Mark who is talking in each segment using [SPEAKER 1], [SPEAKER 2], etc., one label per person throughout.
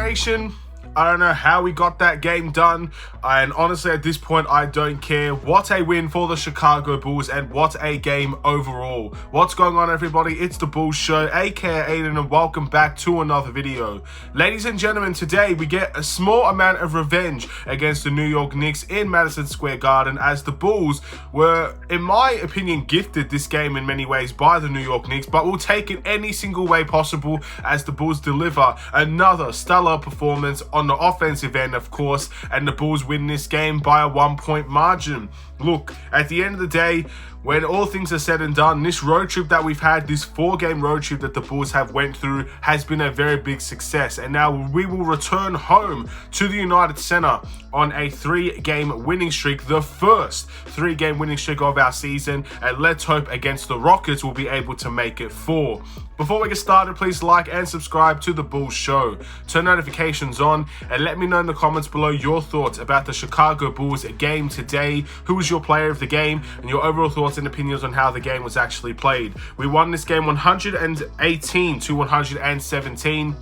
[SPEAKER 1] Nation, I don't know how we got that game done, and honestly at this point I don't care. What a win for the Chicago Bulls, and what a game overall. What's going on, everybody? It's the Bulls Show, aka Aiden, and welcome back to another video. Ladies and gentlemen, today we get a small amount of revenge against the New York Knicks in Madison Square Garden, as the Bulls were, in my opinion, gifted this game in many ways by the New York Knicks, but we'll take it any single way possible as the Bulls deliver another stellar performance on the offensive end, of course, and the Bulls win this game by a 1-point margin. Look, at the end of the day, when all things are said and done, this road trip that we've had, this 4-game road trip that the Bulls have went through, has been a very big success. And now we will return home to the United Center on a 3-game winning streak, the first 3-game winning streak of our season. And let's hope against the Rockets we'll be able to make it 4. Before we get started, please like and subscribe to the Bulls Show. Turn notifications on and let me know in the comments below your thoughts about the Chicago Bulls game today. Who was your player of the game, and your overall thoughts and opinions on how the game was actually played. We won this game 118 to 117.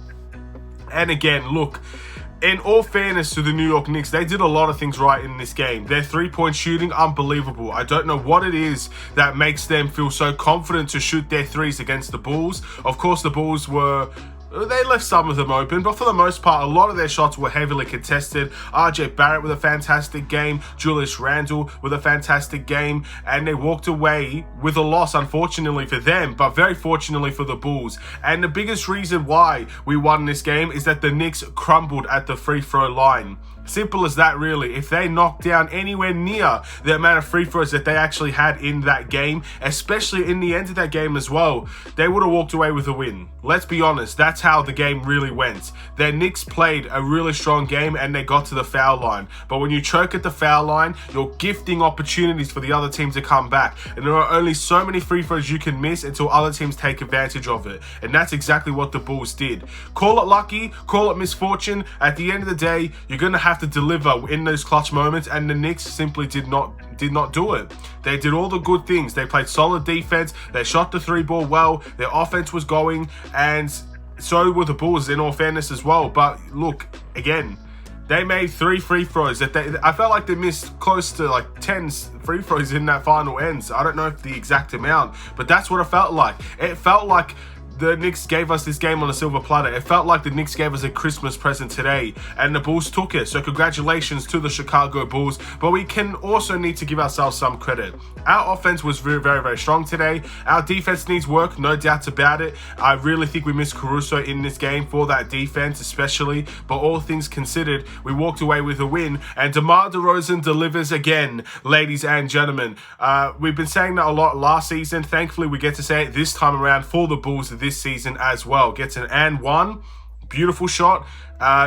[SPEAKER 1] And again, look, in all fairness to the New York Knicks, they did a lot of things right in this game. Their 3-point shooting, unbelievable. I don't know what it is that makes them feel so confident to shoot their threes against the Bulls. Of course, the Bulls they left some of them open, but for the most part, a lot of their shots were heavily contested. RJ Barrett with a fantastic game, Julius Randle with a fantastic game, and they walked away with a loss, unfortunately for them, but very fortunately for the Bulls. And the biggest reason why we won this game is that the Knicks crumbled at the free throw line. Simple as that, really. If they knocked down anywhere near the amount of free throws that they actually had in that game, especially in the end of that game as well, they would have walked away with a win. Let's be honest, that's how the game really went. The Knicks played a really strong game and they got to the foul line. But when you choke at the foul line, you're gifting opportunities for the other team to come back. And there are only so many free throws you can miss until other teams take advantage of it. And that's exactly what the Bulls did. Call it lucky, call it misfortune. At the end of the day, you're going to have to deliver in those clutch moments, and the Knicks simply did not do it. They did all the good things. They played solid defense, they shot the 3-ball well, their offense was going, and so were the Bulls in all fairness as well. But look, again, they made 3 free throws that I felt like they missed close to like 10 free throws in that final ends. I don't know if the exact amount, but that's what it felt like. It felt like the Knicks gave us this game on a silver platter. It felt like the Knicks gave us a Christmas present today, and the Bulls took it. So congratulations to the Chicago Bulls. But we can also need to give ourselves some credit. Our offense was very, very, very strong today. Our defense needs work, no doubts about it. I really think we missed Caruso in this game for that defense especially. But all things considered, we walked away with a win. And DeMar DeRozan delivers again, ladies and gentlemen. We've been saying that a lot last season. Thankfully, we get to say it this time around for the Bulls this season as well. Gets an and one. Beautiful shot.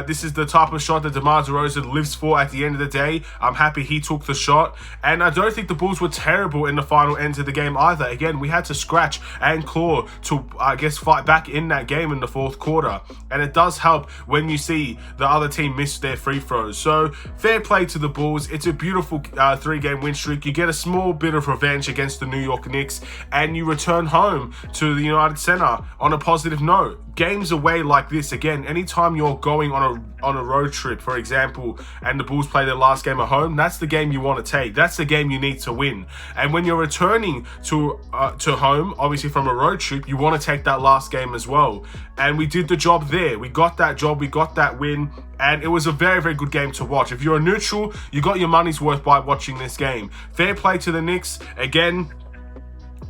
[SPEAKER 1] This is the type of shot that DeMar DeRozan lives for at the end of the day. I'm happy he took the shot. And I don't think the Bulls were terrible in the final ends of the game either. Again, we had to scratch and claw to, I guess, fight back in that game in the 4th quarter. And it does help when you see the other team miss their free throws. So, fair play to the Bulls. It's a beautiful 3-game win streak. You get a small bit of revenge against the New York Knicks, and you return home to the United Center on a positive note. Games away like this, again, anytime you're going on a road trip, for example, and the Bulls play their last game at home, that's the game you want to take. That's the game you need to win. And when you're returning to home, obviously from a road trip, you want to take that last game as well. And we did the job there. We got that job. We got that win. And it was a very, very good game to watch. If you're a neutral, you got your money's worth by watching this game. Fair play to the Knicks. Again,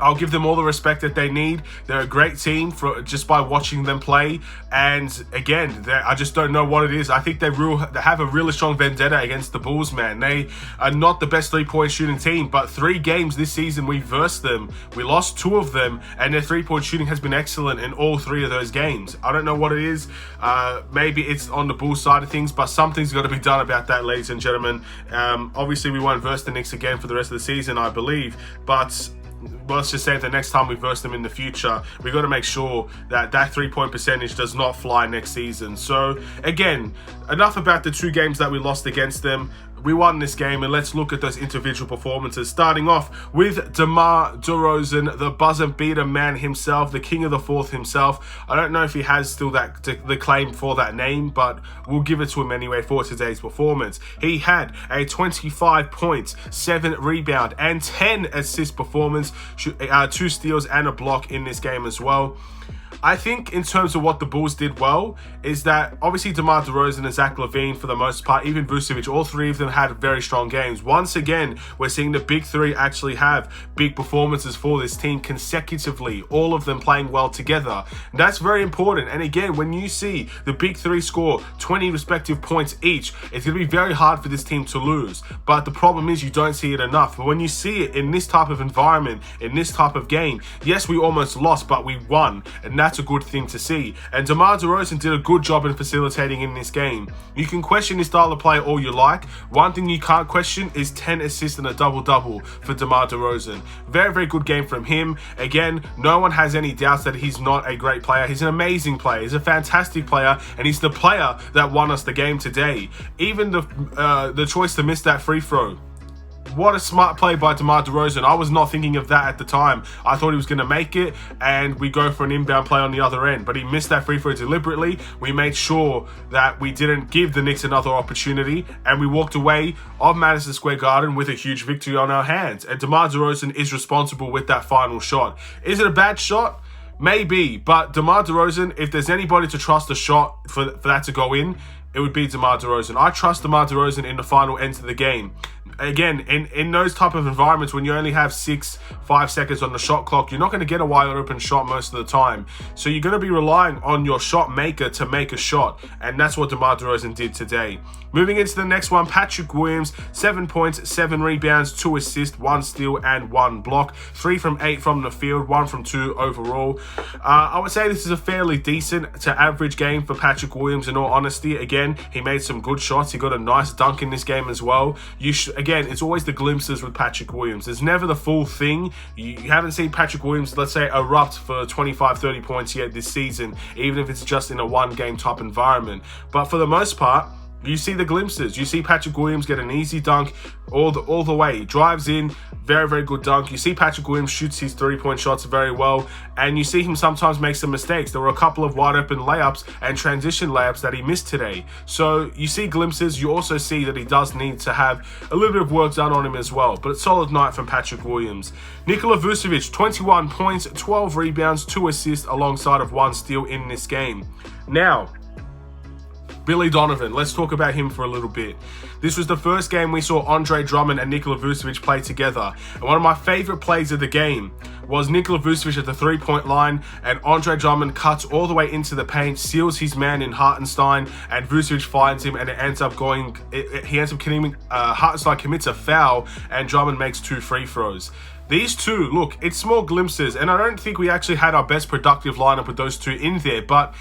[SPEAKER 1] I'll give them all the respect that they need. They're a great team for just by watching them play. And again, I just don't know what it is. I think they have a really strong vendetta against the Bulls, man. They are not the best 3-point shooting team, but 3 games this season we versed them. We lost 2 of them, and their 3-point shooting has been excellent in all 3 of those games. I don't know what it is. Maybe it's on the Bulls side of things, but something's got to be done about that, ladies and gentlemen. Obviously, we won't verse the Knicks again for the rest of the season, I believe, but let's just say the next time we verse them in the future, we've got to make sure that that 3-point percentage does not fly next season. So again, enough about the 2 games that we lost against them. we won this game, and let's look at those individual performances. Starting off with DeMar DeRozan, the buzzer beater man himself, the king of the fourth himself. I don't know if he has still the claim for that name, but we'll give it to him anyway for today's performance. He had a 25 points, 7 rebound, and 10 assist performance, 2 steals and a block in this game as well. I think in terms of what the Bulls did well is that obviously DeMar DeRozan and Zach LaVine for the most part, even Vucevic, all three of them had very strong games. Once again, we're seeing the big three actually have big performances for this team consecutively, all of them playing well together. And that's very important. And again, when you see the big three score 20 respective points each, it's going to be very hard for this team to lose. But the problem is you don't see it enough. But when you see it in this type of environment, in this type of game, yes, we almost lost, but we won. And that's a good thing to see. And DeMar DeRozan did a good job in facilitating in this game. You can question his style of play all you like. One thing you can't question is 10 assists and a double-double for DeMar DeRozan. Very, very good game from him. Again, no one has any doubts that he's not a great player. He's an amazing player. He's a fantastic player, and he's the player that won us the game today. Even the choice to miss that free throw. What a smart play by DeMar DeRozan. I was not thinking of that at the time. I thought he was going to make it, and we go for an inbound play on the other end. But he missed that free throw deliberately. We made sure that we didn't give the Knicks another opportunity, and we walked away of Madison Square Garden with a huge victory on our hands. And DeMar DeRozan is responsible with that final shot. Is it a bad shot? Maybe. But DeMar DeRozan, if there's anybody to trust a shot for that to go in, it would be DeMar DeRozan. I trust DeMar DeRozan in the final end of the game. Again, in those type of environments, when you only have 5 seconds on the shot clock, you're not going to get a wide open shot most of the time. So you're going to be relying on your shot maker to make a shot. And that's what DeMar DeRozan did today. Moving into the next one, Patrick Williams, 7 points, 7 rebounds, 2 assists, 1 steal, and 1 block. 3 from 8 from the field, 1 from 2 overall. I would say this is a fairly decent to average game for Patrick Williams, in all honesty. Again, he made some good shots. He got a nice dunk in this game as well. Again, it's always the glimpses with Patrick Williams. There's never the full thing. You haven't seen Patrick Williams, let's say, erupt for 25, 30 points yet this season, even if it's just in a one-game type environment. But for the most part, you see the glimpses. You see Patrick Williams get an easy dunk all the way. He drives in, very, very good dunk. You see Patrick Williams shoots his three-point shots very well, and you see him sometimes make some mistakes. There were a couple of wide-open layups and transition layups that he missed today. So you see glimpses. You also see that he does need to have a little bit of work done on him as well. But it's a solid night from Patrick Williams. Nikola Vucevic, 21 points, 12 rebounds, 2 assists alongside of 1 steal in this game. Now, Billy Donovan, let's talk about him for a little bit. This was the first game we saw Andre Drummond and Nikola Vucevic play together. And one of my favorite plays of the game was Nikola Vucevic at the three-point line, and Andre Drummond cuts all the way into the paint, seals his man in Hartenstein, and Vucevic finds him, and it ends up going, Hartenstein commits a foul, and Drummond makes 2 free throws. These two, look, it's small glimpses, and I don't think we actually had our best productive lineup with those two in there, but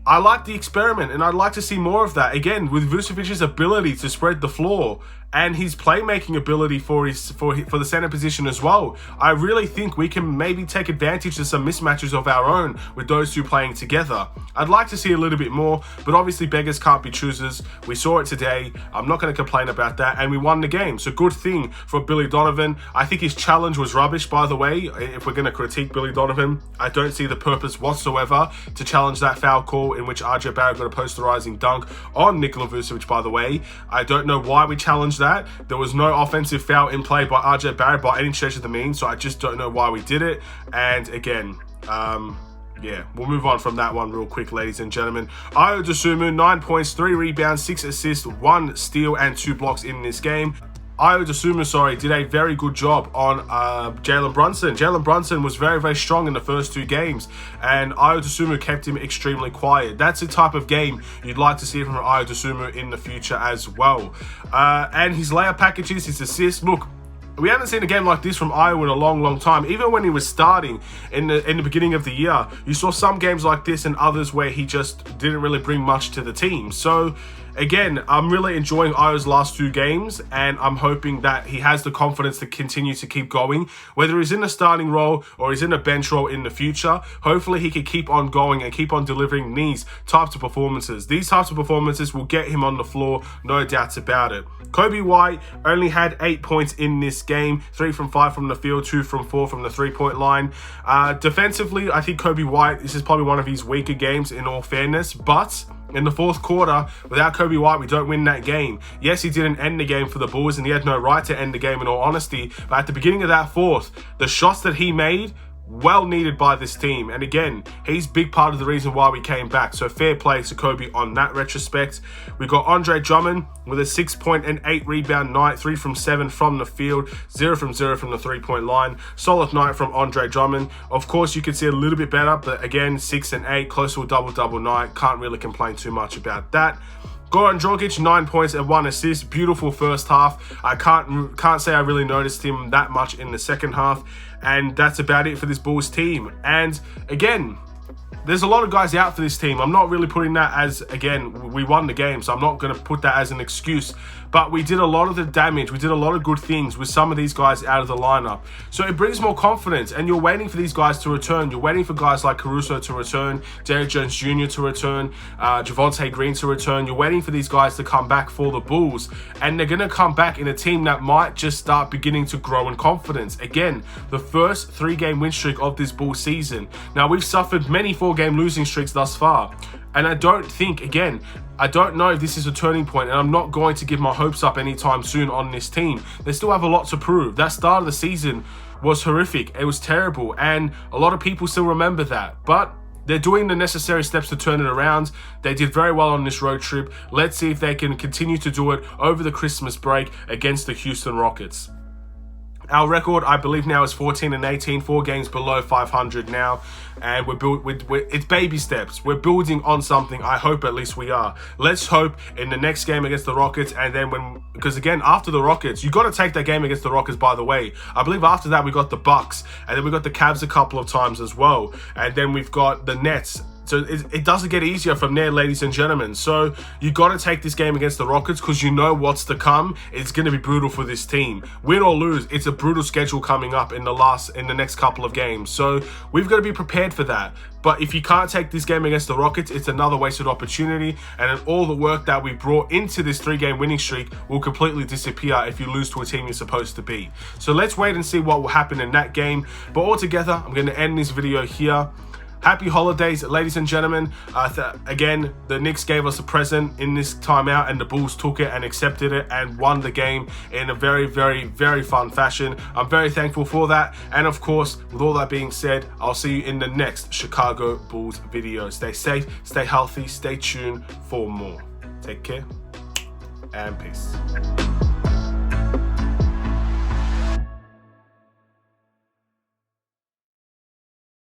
[SPEAKER 1] I like the experiment, and I'd like to see more of that. Again, with Vucevic's ability to spread the floor and his playmaking ability for the center position as well, I really think we can maybe take advantage of some mismatches of our own with those two playing together. I'd like to see a little bit more, but obviously beggars can't be choosers. We saw it today. I'm not going to complain about that, and we won the game. So good thing for Billy Donovan. I think his challenge was rubbish, by the way. If we're going to critique Billy Donovan, I don't see the purpose whatsoever to challenge that foul call in which RJ Barrett got a posterizing dunk on Nikola Vucevic, by the way. I don't know why we challenged that. There was no offensive foul in play by RJ Barrett by any stretch of the means, so I just don't know why we did it. And again, yeah, we'll move on from that one real quick, ladies and gentlemen. Ayo Dosunmu, 9 points, 3 rebounds, 6 assists, 1 steal, and 2 blocks in this game. Ayo Dosunmu, did a very good job on Jalen Brunson. Jalen Brunson was very, very strong in the first 2 games, and Ayo Dosunmu kept him extremely quiet. That's the type of game you'd like to see from Ayo Dosunmu in the future as well. And his layup packages, his assists, look, we haven't seen a game like this from Ayo in a long, long time. Even when he was starting in the beginning of the year, you saw some games like this and others where he just didn't really bring much to the team. So again, I'm really enjoying Ayo's last 2 games, and I'm hoping that he has the confidence to continue to keep going, whether he's in a starting role or he's in a bench role in the future. Hopefully he can keep on going and keep on delivering these types of performances. These types of performances will get him on the floor, no doubts about it. Kobe White only had 8 points in this game, 3 from 5 from the field, 2 from 4 from the 3-point line. Defensively, I think Kobe White, this is probably one of his weaker games in all fairness, but in the 4th quarter, without Kobe White, we don't win that game. Yes, he didn't end the game for the Bulls, and he had no right to end the game in all honesty, but at the beginning of that 4th, the shots that he made, well needed by this team. And again, he's big part of the reason why we came back. So fair play to Kobe on that retrospect. We got Andre Drummond with a 6-point and 8-rebound night, 3 from 7 from the field, 0 from 0 from the 3-point line. Solid night from Andre Drummond. Of course, you could see a little bit better, but again, 6 and 8, close to a double-double night. Can't really complain too much about that. Goran Dragic, 9 points and 1 assist. Beautiful first half. I can't say I really noticed him that much in the second half. And that's about it for this Bulls team. And again, there's a lot of guys out for this team. I'm not really putting that as, again, we won the game, so I'm not going to put that as an excuse. But we did a lot of the damage. We did a lot of good things with some of these guys out of the lineup. So it brings more confidence, and you're waiting for these guys to return. You're waiting for guys like Caruso to return, Derrick Jones Jr. to return, Javonte Green to return. You're waiting for these guys to come back for the Bulls, and they're going to come back in a team that might just start beginning to grow in confidence. Again, the first 3-game win streak of this Bulls season. Now, we've suffered many 4-game losing streaks thus far. And I don't think, again, I don't know if this is a turning point, and I'm not going to give my hopes up anytime soon on this team. They still have a lot to prove. That start of the season was horrific. It was terrible, and a lot of people still remember that. But they're doing the necessary steps to turn it around. They did very well on this road trip. Let's see if they can continue to do it over the Christmas break against the Houston Rockets. Our record, I believe now, is 14 and 18, 4 games below 500 now, and it's baby steps. We're building on something. I hope at least we are. Let's hope in the next game against the Rockets, and then because again, after the Rockets, you got to take that game against the Rockets, by the way. I believe after that we got the Bucks, and then we got the Cavs a couple of times as well, and then we've got the Nets. So it doesn't get easier from there, ladies and gentlemen. So you got to take this game against the Rockets because you know what's to come. It's going to be brutal for this team. Win or lose, it's a brutal schedule coming up in the next couple of games. So we've got to be prepared for that. But if you can't take this game against the Rockets, it's another wasted opportunity. And then all the work that we brought into this 3-game winning streak will completely disappear if you lose to a team you're supposed to be. So let's wait and see what will happen in that game. But altogether, I'm going to end this video here. Happy holidays, ladies and gentlemen. Again, the Knicks gave us a present in this timeout, and the Bulls took it and accepted it and won the game in a very, very, very fun fashion. I'm very thankful for that. And of course, with all that being said, I'll see you in the next Chicago Bulls video. Stay safe, stay healthy, stay tuned for more. Take care and peace.